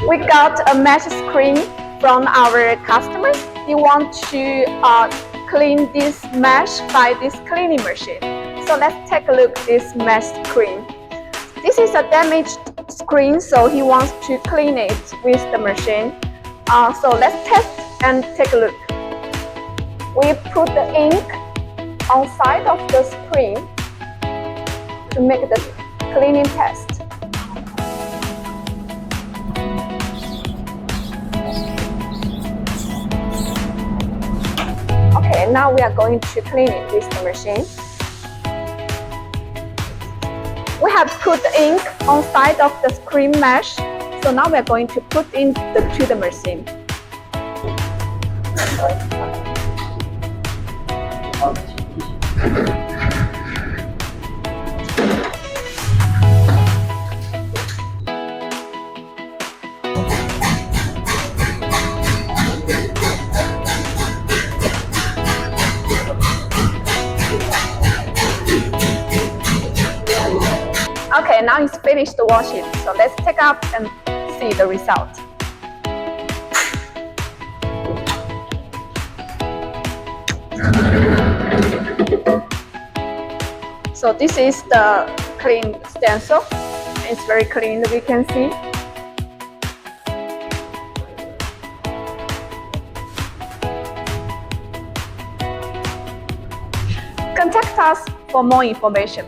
We got a mesh screen from our customers. He wants to clean this mesh by this cleaning machine. So let's take a look at this mesh screen. This is a damaged screen, so he wants to clean it with the machine. So let's test and take a look. We put the ink on side of the screen to make the cleaning test. Okay, now we are going to clean it with the machine. We have put the ink on side of the screen mesh, so now we are going to put in to the machine. Okay, now it's finished washing, so let's take up and see the result. So this is the clean stencil. It's very clean, we can see. Contact us for more information.